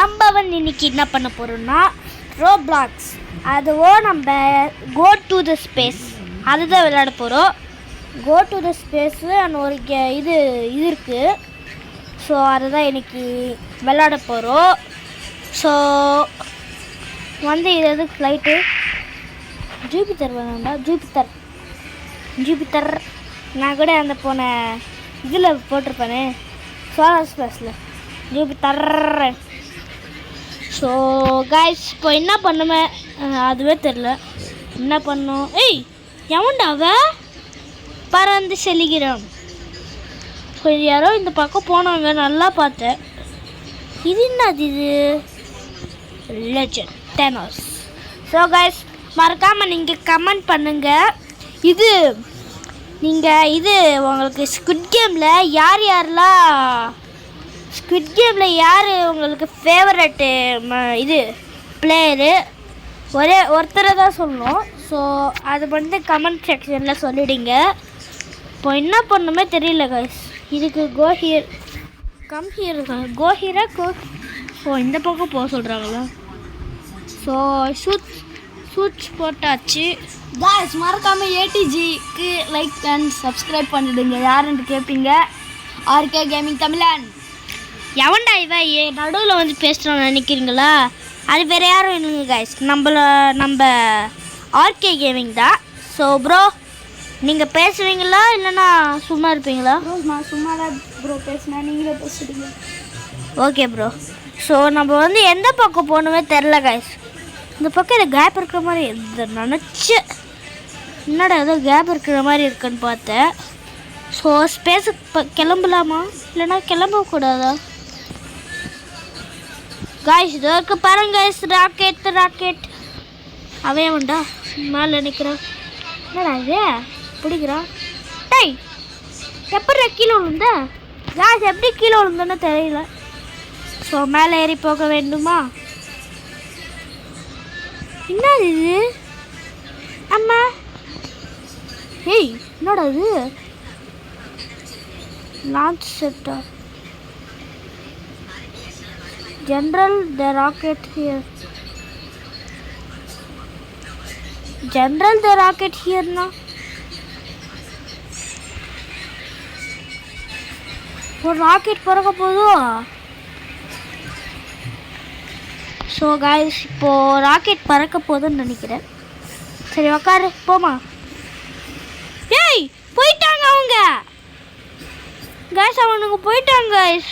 நம்ம வந்து இன்னைக்கு என்ன பண்ண போகிறோம்னா ரோப்ளாக்ஸ், அதுவும் நம்ம கோ டு த ஸ்பேஸ் அதுதான் விளையாட போகிறோம். Go to the space and ஒரு இது இருக்குது. ஸோ அதுதான் இன்னைக்கு விளையாட போகிறோம். ஸோ வந்து இது எது ஃப்ளைட்டு ஜூபிட்டர் வேணாண்டா, ஜூபிட்டர் நான் கூட அந்த போன இதில் போட்டிருப்பேனே சோலார் ஸ்பேஸில் ஜூபிட்டர். ஸோ கைஸ் இப்போ என்ன பண்ணுமே அதுவே தெரில என்ன பண்ணோம். ஏய் எவன்டாவ பறந்து செல்கிறான். ஸோ இது யாரோ இந்த பக்கம் போனவங்க நல்லா பார்த்தேன். இது என்னது இது லெஜண்ட் டெனோஸ். ஸோ கைஸ் மறக்காமல் நீங்கள் கமெண்ட் பண்ணுங்கள். இது நீங்கள் இது உங்களுக்கு ஸ்குவிட் கேமில் யார் உங்களுக்கு ஃபேவரட்டு இது பிளேயரு ஒருத்தரை தான் சொல்லணும். ஸோ அது வந்து கமெண்ட் செக்ஷனில் சொல்லிவிடுங்க. இப்போ என்ன பண்ணுமே தெரியல கைஸ். இதுக்கு கம் ஹியர் ஓ இந்த பக்கம் போக சொல்கிறாங்களா. ஸோ சுவிட்ச் போட்டாச்சு காய்ஸ். மறக்காமல் ஏடிஜிக்கு லைக் அண்ட் சப்ஸ்கிரைப் பண்ணிவிடுங்க. யாருன்னு கேட்பீங்க, ஆர்கே கேமிங் தமிழன். எவன்டா இவன் நடுவில் வந்து பேசுகிறோன்னு நினைக்கிறீங்களா? அது வேறு யாரும் இல்லைங்க கைஸ், நம்ம ஆர்கே கேமிங் தான். ஸோ ப்ரோ நீங்கள் பேசுவீங்களா இல்லைன்னா சும்மா இருப்பீங்களா? ப்ரோ நான் சும்மா தான் ப்ரோ பேசினேன், நீங்களே பேசுகிறீங்க. Okay bro. ஸோ நம்ம வந்து எந்த பக்கம் போகணுமே தெரில கைஸ். இந்த பக்கம் ஏதோ கேப் இருக்கிற மாதிரி நினச்சேன். என்னடா ஏதோ கேப் இருக்கிற மாதிரி இருக்குன்னு பார்த்தேன். ஸோ ஸ்பேஸுக்கு கிளம்பலாமா இல்லைன்னா கிளம்பக்கூடாதா? காய்ஸ் இதோ இருக்கு பாருங்க கைஸ், ராக்கெட் அவன் உண்டா மேலே நிற்கிறான். என்னடா இது பிடிக்கிறான். டேய் எப்படி கீழே விழுந்த காய்ஸ்? எப்படி கீழே விழுந்தோன்னு தெரியல. ஸோ மேலே ஏறி போக வேண்டுமா? என்னது இது? அம்மா ஏய் என்னடா இது? லான்ச் செட்டா ஜென்ரல் த ராக்கெட் ஹியர்னா ஒரு ராக்கெட் பறக்க போதும். ஸோ காய்ஸ் இப்போது ராக்கெட் பறக்க போதுன்னு நினைக்கிறேன். சரி உக்காரு போமா. ஏய் போயிட்டாங்க அவங்க காய்ஸ், அவனுக்கு போயிட்டாங்க காய்ஸ்.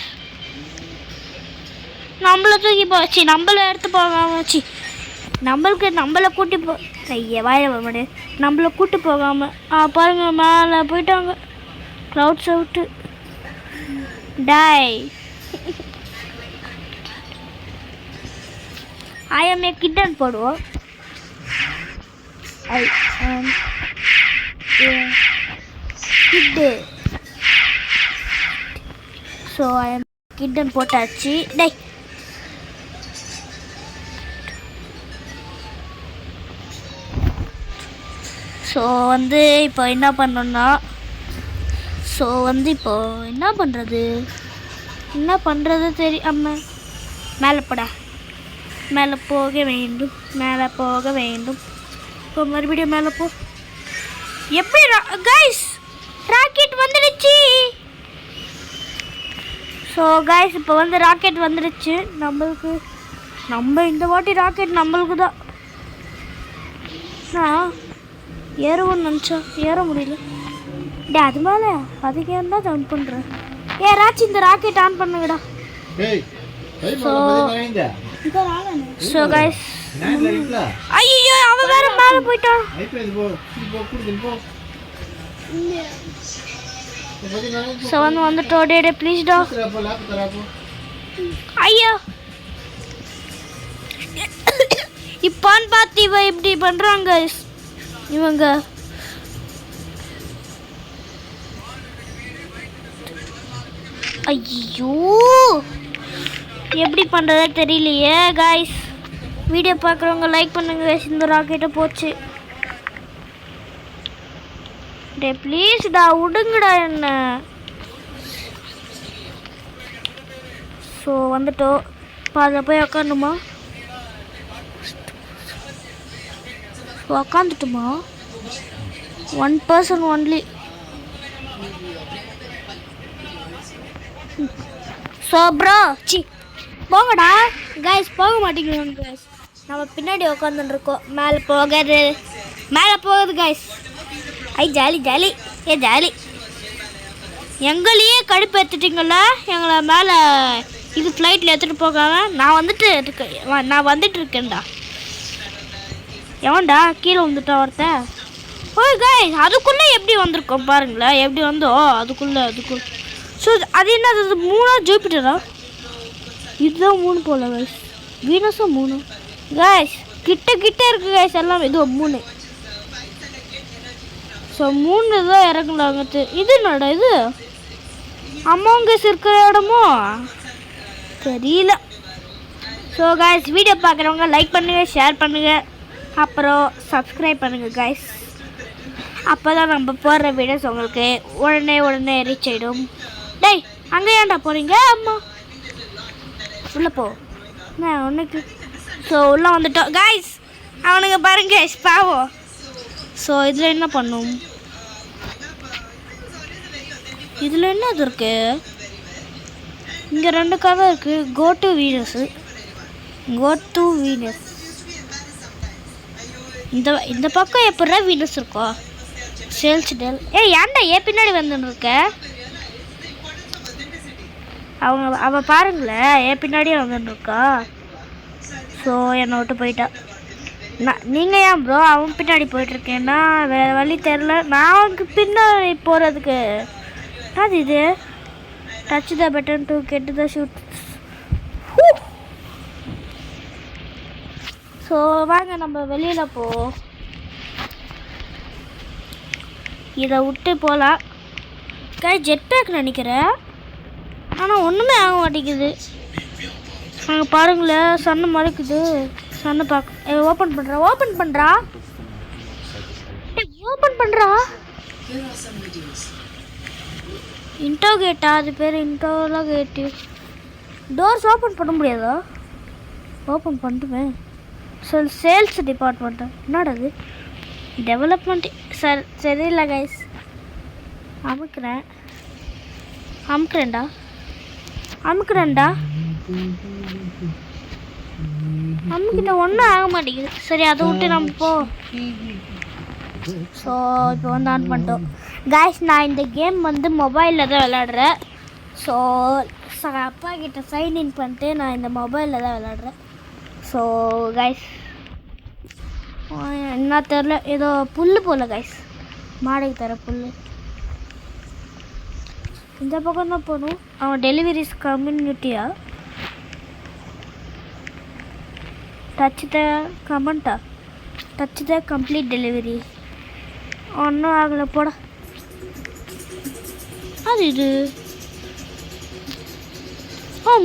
நம்மளை தூக்கி போச்சு, நம்மளை எடுத்து போகாமச்சு, நம்மளை கூட்டி நம்மளை கூட்டி போகாமல் பாருங்க மேலே போயிட்டாங்க. க்ளவுட்ஸ் அவுட்டு டை. I am a kitten போடுவோம். I am a kid. So I am kitten போட்டாச்சு. டேய் ஸோ வந்து இப்போ என்ன பண்ணோன்னா என்ன பண்ணுறது தெரியாமல் மேலே போடா. மேலே போக வேண்டும். இப்போ மறுபடியும் மேலே போ. எப்படி கைஸ் ராக்கெட் வந்துடுச்சு. ஸோ கைஸ் இப்போ வந்து ராக்கெட் வந்துடுச்சு நம்மளுக்கு. நம்ம இந்த வாட்டி ராக்கெட் நம்மளுக்கு தான். நான் ஏறுவோன்னு நினச்சா ஏற முடியல. டே அது மேலே அதுக்கு ஏன் தான் ஜம்ப் பண்ணுறேன். ராச்சி இந்த ராக்கெட் ஆன் பண்ணுங்கடா. ஸோ கைஸ் ஐயோ அவன் வேற மேலே போயிட்டான். ஸோ வந்துட்டோம். டே ப்ளீஸ்டா. ஐயோ இப்பான்னு பார்த்து இப்படி பண்ணுறாங்க இவங்க. ஐயோ எப்படி பண்ணுறதே தெரியலையே காய்ஸ். வீடியோ பார்க்குறவங்க லைக் பண்ணுங்க guys. இந்த ராக்கெட்டை போச்சு. டே ப்ளீஸ்டா விடுங்கடா என்ன. ஸோ வந்துட்டோம். இப்போ அதில் போய் உக்காந்துமா உக்காந்துட்டுமா 1 person only. So bro C போங்கடா கைஸ், போக மாட்டேங்கிறோம் கைஸ். நம்ம பின்னாடி உட்காந்துருக்கோம். மேலே போகுது கைஸ். ஐ ஜாலி ஜாலி ஜாலி. எங்களையே கடுப்பு எடுத்துட்டிங்கள, எங்களை மேலே இது ஃப்ளைட்டில் எடுத்துகிட்டு போகாம நான் வந்துட்டு இருக்கேன்டா. எவன்டா கீழே வந்துட்டா ஒருத்தன். ஓய் கைஸ், அதுக்குள்ளே எப்படி வந்திருக்கோம் பாருங்களேன், எப்படி வந்தோ அதுக்குள்ளே. ஸோ அது என்னது, 3 ஜூபிட்டரா? இதுதான் 3 போல கைஸ். வீனஸும் 3 கைஸ். கிட்ட இருக்குது கைஸ் எல்லாம். இது 3. ஸோ 3 தான் இறங்கலாங்க. இது என்னடா இது, அமௌங்கஸ் இருக்கிற இடமோ தெரியல. ஸோ கைஸ், வீடியோ பார்க்குறவங்க லைக் பண்ணுங்கள், ஷேர் பண்ணுங்கள், அப்புறம் சப்ஸ்கிரைப் பண்ணுங்கள் கைஸ். அப்போ தான் நம்ம போடுற வீடியோஸ் உங்களுக்கு உடனே ரீச் ஆகிடும். டேய் அங்கே ஏன்டா போகிறீங்க? அம்மா உள்ளே போ நான் ஒன்றுக்கு. ஸோ உள்ளே வந்துட்டோம் கைஸ். அவனுங்க பாருங்க கைஸ் பாவம். ஸோ இதில் என்ன பண்ணும், இதில் என்ன இது இருக்குது? இங்கே 2 கதை இருக்குது. Go to Venus. இந்த பக்கம் எப்படா வீனஸ் இருக்கோம்? சேல்ஸ் டெல். ஏன்டா பின்னாடி வந்துன்னு இருக்க? அவள் பாருங்களேன், பின்னாடியே வந்துன்னு இருக்கா. ஸோ என்னை விட்டு போயிட்டா. நீங்கள் ஏன் ப்ரோ அவன் பின்னாடி போயிட்டுருக்கேன்னா வேறு வழி தெரில. நான் அவனுக்கு பின்னாடி போகிறதுக்கு அது இது touch the button to get the shoot. So வாங்க நம்ம வெளியில் போவோம். இதை விட்டு போகலாம் ஜெட் பேக் நினைக்கிறேன். ஆனால் ஒன்றுமே ஆக மாட்டேங்குது. அங்கே பாருங்களேன், சன்னு மறைக்குது. சன்னு பார்க்க ஓப்பன் பண்ணுறா. இன்டோகேட்டா? அது பேர் இன்டோகேட்டிவ். டோர்ஸ் ஓப்பன் பண்ண முடியாதா? ஓப்பன் பண்ணிட்டுவேன். சேல்ஸ் டிபார்ட்மெண்ட்டு என்னடா அது? டெவலப்மெண்ட் சரியில்லை கைஸ். அமுக்குறேன்டா. அம்முக்கிட்ட ஒன்றும் ஆக மாட்டேங்குது. சரி அதை விட்டு நம்ம போ. ஸோ இப்போ வந்து ஆன் பண்ணிட்டோம் கைஸ். நான் இந்த கேம் வந்து மொபைலில் தான் விளையாடுறேன். ஸோ அப்பா கிட்ட சைன்இன் பண்ணிட்டு நான் இந்த மொபைலில் தான் விளையாடுறேன். ஸோ கைஸ் என்ன தெரில, ஏதோ புல் போல கைஸ், மாடுக்கு தர புல். இந்த பக்கம் தான் போகணும். அவன் டெலிவரிஸ் கம்யூனிட்டியா? Touch the complete delivery. ஒன்றும் ஆகலை போட. அது இது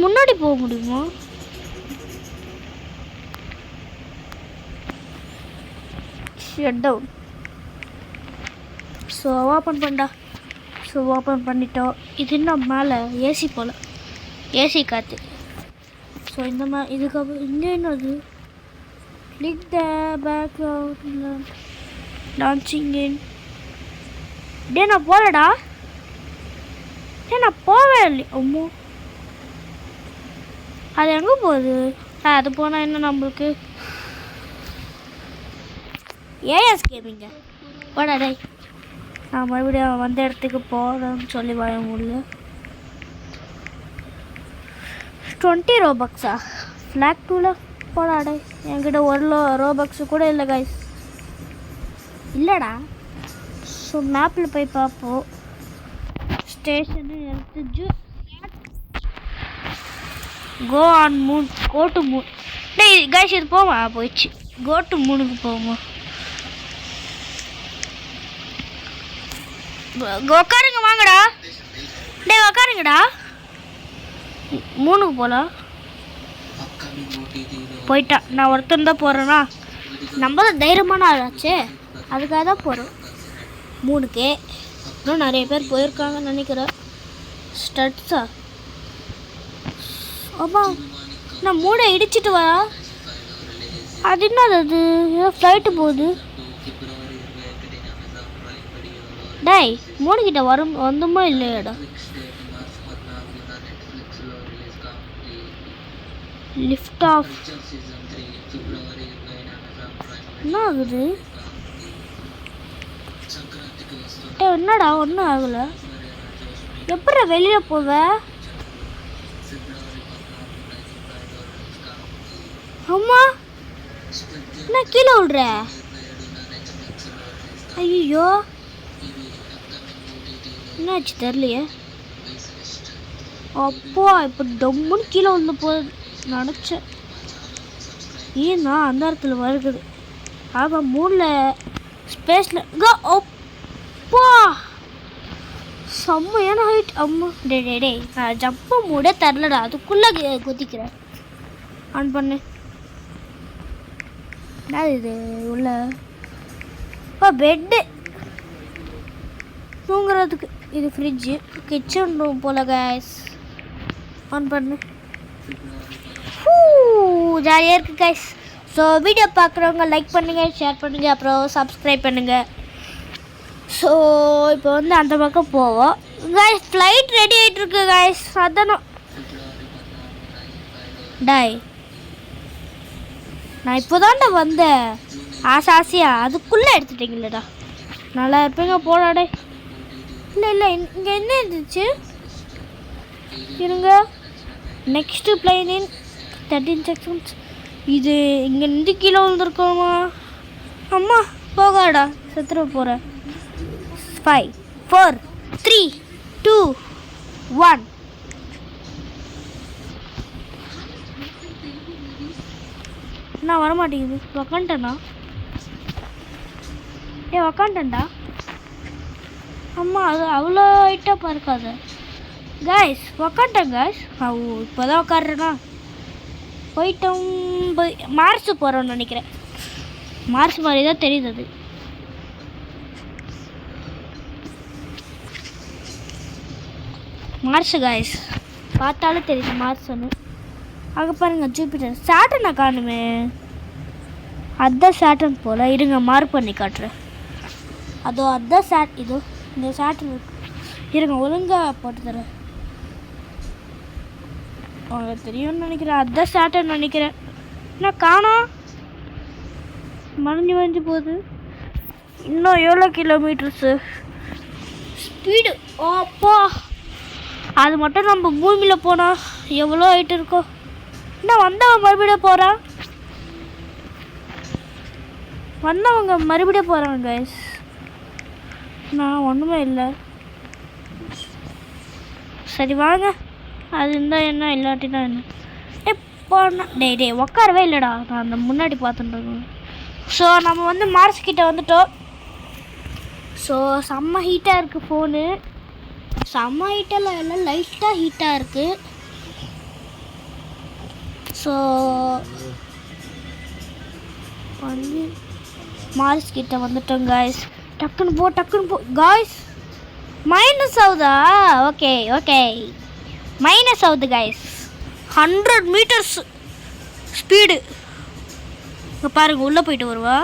முன்னாடி போக முடியுமா? Shut down. ஸோ ஓப்பன் பண்ணா. ஸோ ஓப்பன் பண்ணிட்டோம். இது இன்னும் மேலே ஏசி போல், ஏசி காற்று. ஸோ இந்த மாதிரி இதுக்கப்புறம் இங்கே என்னது, click the background launching in. நான் போகலடா. நான் போவே இல்லை. அம்மோ அது எங்கே போகுது? அது போனால் என்ன நம்மளுக்கு? ஏஎஸ் கேமிங்க போடா டே. நான் மறுபடியும் வந்த இடத்துக்கு போகிறேன்னு சொல்லி வாங்க முடியல. 20 ரோபக்ஸா? ஃப்ளாக் 2ல் போடாடே. என்கிட்ட 1 ரோபக்ஸு கூட இல்லை கைஸ். இல்லைடா. ஸோ மேப்பில் போய் பார்ப்போம். ஸ்டேஷனு எடுத்து go on moon, go to moon. டேய் கைஸ் இது போமா போயிடுச்சு. கோ டு மூனுக்கு போவோமா? உக்காருங்க வாங்கடா. டேய் உக்காருங்கடா. மூணுக்கு போகலாம். போயிட்டான். நான் ஒருத்தன் தான் போகிறேன்னா, நம்ம தான் தைரியமான ஆளாச்சே, அதுக்காக தான் போகிறோம். 3க்கு இன்னும் நிறைய பேர் போயிருக்காங்கன்னு நினைக்கிறேன். ஸ்டட்ஸா? ஆமா நான் மூடை இடிச்சிட்டு வரா. அது என்னது அது? ஏதோ ஃப்ளைட்டு போகுது. டேய் மூணுக்கிட்ட வந்துமா இல்லையாடா? Lift off. என்ன ஆகுது? என்னடா ஒன்றும் ஆகலை. எப்படி வெளியில் போவ? அம்மா என்ன கீழே விடுற? ஐயோ என்னாச்சு தெரியலையே. அப்பா இப்போ டம்முன்னு கீழே வந்து நினச்சேன். ஏன்னா அந்த இடத்துல வருகுது. ஆக மூணில் ஸ்பேஸில் அப்பா செம்மையான ஹைட். அம்மா டே நான் ஜம்ப்பு மூட தரலடா, அதுக்குள்ளே குதிக்கிறேன். ஆன் பண்ணு. என்ன இது உள்ள? பெட்டு தூங்குறதுக்கு. இது ஃப்ரிட்ஜு, கிச்சன் ரூம் போல் கைஸ். ஆன் பண்ணு. ஜாலியாக இருக்குது கைஸ். ஸோ வீடியோ பார்க்குறவங்க லைக் பண்ணுங்கள், ஷேர் பண்ணுங்கள், அப்புறம் சப்ஸ்கிரைப் பண்ணுங்கள். ஸோ இப்போ வந்து அந்த பக்கம் போவோம் கைஸ். ஃப்ளைட் ரெடி ஆகிட்டுருக்கு கைஸ். அதானோ டாய் நான் இப்போ தான்டா வந்தேன் ஆசையா, அதுக்குள்ளே எடுத்துட்டீங்களேடா. நல்லா இருப்பீங்க போடாடே. இல்லை இங்கே என்ன இருந்துச்சு இருங்க. நெக்ஸ்ட்டு பிளைன் இன் 13 seconds. இது இங்கே நின்று கீழே வந்துருக்கோமா? அம்மா போகாடா, செத்துற போகிறேன். 5 4 3 2 1. நான் வரமாட்டேங்குது. உக்காண்டேண்ணா. உக்காண்டேன்டா. அம்மா அது அவ்வளோ ஹைட்டாக பார்க்காது கைஸ். உக்காண்டேன் கைஸ். இப்போ தான் உக்காடுறேண்ணா. போயிட்டோம். மார்ஸ் போகிறோன்னு நினைக்கிறேன். மார்ஸ் மாதிரி தான் தெரியுது அது. மார்ஸ் கைஸ் பார்த்தாலும் தெரியுது மார்ஸ்னு. அங்கே பாருங்கள் ஜூபிட்டர். சாட்டர்னை காணுமே. அதுதான் சாட்டர்ன் போல். இருங்க மார்க் பண்ணி காட்டுறேன். அதுதான் இதோ இந்த சாட்டர்ன் இருங்க ஒழுங்காக போட்டு தரேன். உங்களுக்கு தெரியும்னு நினைக்கிறேன். அதுதான் சாட்டர்ன் நினைக்கிறேன். என்ன காணோம்? மறைஞ்சு போகுது. இன்னும் எவ்வளோ கிலோமீட்டர்ஸு ஸ்பீடு? அப்பா அது மட்டும் நம்ம பூமியில் போனால் எவ்வளோ ஹைட்டு இருக்கோம். என்ன வந்தவன் மறுபடியும் போகிறான். வந்தவங்க மறுபடியும் போகிறாங்க கைஸ். நான் ஒன்றுமே இல்லை. சரி வாங்க. அது இருந்தால் என்ன, இல்லாட்டினா என்ன. எப்போனா டே உட்காரவே இல்லைடா. நான் அந்த முன்னாடி பார்த்துட்டு. ஸோ நம்ம வந்து மார்ஸ் கிட்ட வந்துட்டோம். ஸோ செம்ம ஹீட்டாக இருக்குது ஃபோனு. செம்ம ஹீட்டெல்லாம் இல்லை, லைட்டாக ஹீட்டாக இருக்குது. ஸோ வந்து மார்ஸ் கிட்ட வந்துட்டோம் கைஸ். டக்குன்னு போ கைஸ். மைனஸ் ஆகுதா? ஓகே மைனஸ் ஆகுது கைஸ். 100 meters speed. இங்கே பாருங்கள் உள்ளே போயிட்டு வருவா.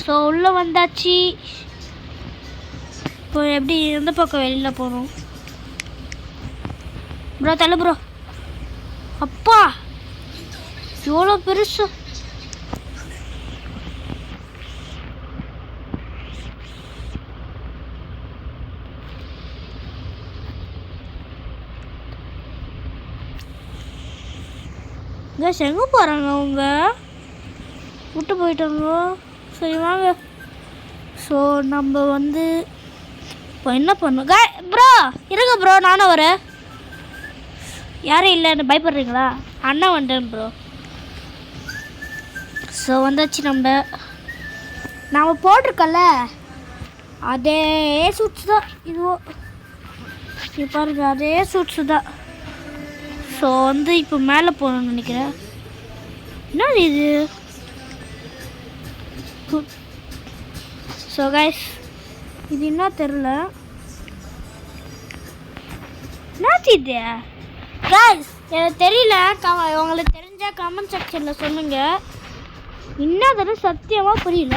ஸோ உள்ளே வந்தாச்சு. இப்போ எப்படி எந்த பக்கம் வெளியில் போகணும்? ப்ரோ தள்ளு ப்ரோ. அப்பா எவ்வளோ பெருசு. கைஸ் எங்கே போகிறாங்க அவங்க? விட்டு போயிட்டாங்க. சரி வாங்க. ஸோ நம்ம வந்து இப்போ என்ன பண்ணணும்? ப்ரோ இருங்க ப்ரோ, நானும் வரேன். யாரும் இல்லைன்னு பயப்படுறீங்களா? அண்ணா வந்துட்டேன் ப்ரோ. ஸோ வந்தாச்சு. நாம் போட்டிருக்கல அதே சூட்ஸ் தான் இதுவோ. இப்போ பாருங்க அதே சூட்ஸு தான். ஸோ வந்து இப்போ மேலே போகணும்னு நினைக்கிறேன். என்ன இது? ஸோ கைஸ் இது என்ன தெரில. என்னாச்சு இது கைஸ்? எனக்கு தெரியல, உங்களுக்கு தெரிஞ்சால் கமெண்ட் செக்ஷனில் சொல்லுங்கள். இன்னும் சத்தியமாக புரியல.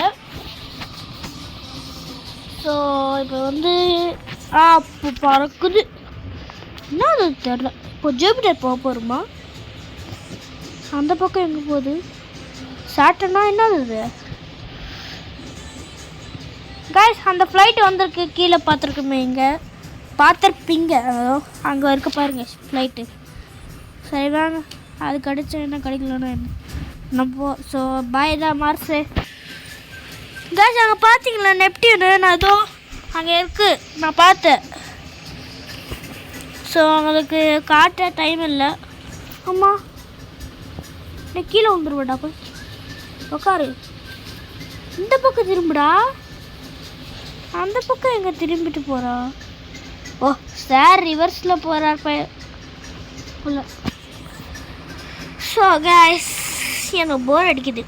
ஸோ இப்போ வந்து இப்போ பறக்குது. என்ன அது தெரில. இப்போ ஜூபிட்டர் போக போகிறோமா? அந்த பக்கம் எங்கே போகுது? சாட்டர்னா என்னது கைஸ்? அந்த ஃப்ளைட் வந்திருக்கு, கீழே பார்த்துருக்குமே. இங்கே பார்த்துருப்பீங்க, அங்கே இருக்க பாருங்க ஃப்ளைட்டு. சரி வாங்க, அது கிடைச்சா என்ன, கிடைக்கலன்னா என்ன நம்ம. ஸோ பாய் தான் மார்ஸு. கைஸ் அங்கே பார்த்தீங்களா நெப்டியூனு? நான் ஏதோ அங்கே இருக்குது, நான் பார்த்தேன். ஸோ அவங்களுக்கு காட்ட டைம் இல்லை. ஆமாம், நீ கீழே வந்துடுவேடா, போய் உக்காரு. இந்த பக்கம் திரும்புடா. அந்த பக்கம் எங்கே திரும்பிட்டு போகிறா? ஓ சார், ரிவர்ஸில் போகிறார் பையன். ஸோ கைஸ் எனக்கு போர் அடிக்குது.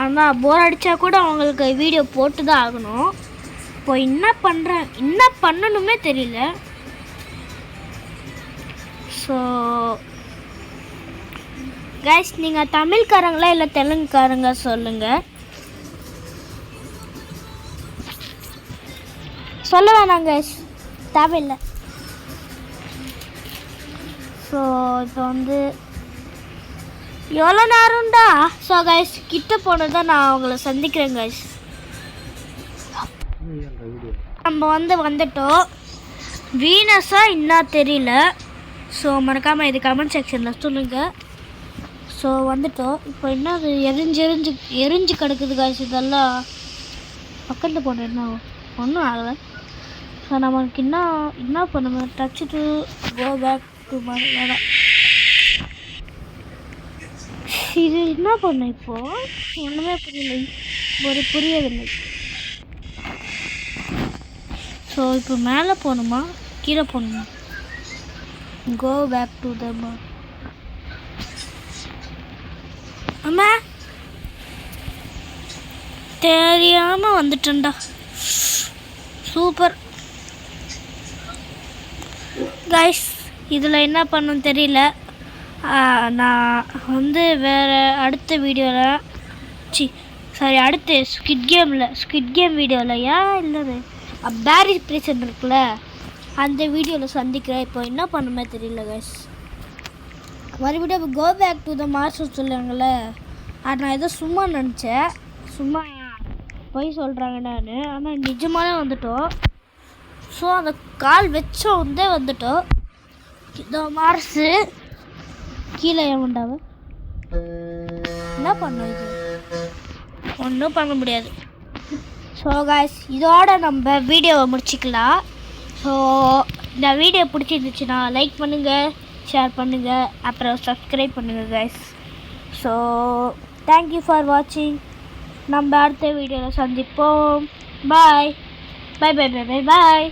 ஆனால் போர் அடித்தா கூட அவங்களுக்கு வீடியோ போட்டு தான் ஆகணும். இப்போ என்ன பண்ணணுமே தெரியல. ஸோ கைஸ் நீங்கள் தமிழ்காரங்களா இல்லை தெலுங்குக்காரங்க சொல்லுங்கள். சொல்ல வேணாம் கைஸ், தேவையில்லை. ஸோ இப்போ வந்து எவ்வளோ நேரம்டா? ஸோ கைஸ் கிட்ட போனதான் நான் அவங்கள சந்திக்கிறேன் கைஸ். நம்ம வந்துட்டோம். வீனஸாக இன்னும் தெரியல. ஸோ மறக்காமல் இது கமெண்ட் செக்ஷனில் சொல்லுங்கள். ஸோ வந்துட்டோம். இப்போ என்ன அது எரிஞ்சு கிடக்குது கைஸ். இதெல்லாம் பக்கத்தில் போன என்ன ஒன்றும் ஆகலை. ஸோ நமக்கு என்ன பண்ணுவேன்? Touch to go back to மாதிரி வேணாம். இது என்ன பண்ண? இப்போது ஒன்றுமே புரியவில்லை. ஸோ இப்போ மேலே போகணுமா கீழே போகணுமா? கோ பேக் டு த பார். அம்மா தெரியாமல் வந்துட்டேன்டா. சூப்பர் கைஸ், இதில் என்ன பண்ணணும்னு தெரியல. நான் வந்து வேறு அடுத்த வீடியோவில் அடுத்து ஸ்குவிட் கேம் வீடியோவில் இல்லது பேரி பிரீசன் இருக்குல்ல, அந்த வீடியோவில் சந்திக்கிறேன். இப்போ என்ன பண்ணுமே தெரியல கைஸ். மறுபடியும் go back to the Mars சொல்லுவாங்கள்ல, அது நான் ஏதோ சும்மா நினச்சேன். சும்மா போய் சொல்கிறாங்க நான். ஆனால் நிஜமானே வந்துட்டோம். ஸோ அந்த கால் வச்சோந்தே வந்துட்டோம். இந்த மார்ஸு கீழே ஏமாண்டாவ என்ன பண்ணோம்? இது ஒன்றும் பண்ண முடியாது. ஸோ காய்ஸ் இதோட நம்ம வீடியோவை முடிச்சிக்கலாம். ஸோ இந்த வீடியோ பிடிச்சிருந்துச்சுன்னா லைக் பண்ணுங்கள், ஷேர் பண்ணுங்கள், அப்புறம் சப்ஸ்கிரைப் பண்ணுங்கள் காய்ஸ். ஸோ தேங்க்யூ ஃபார் வாட்சிங். நம்ம அடுத்த வீடியோவில் சந்திப்போம். பாய் பாய் பாய் பாய் பாய் பாய்.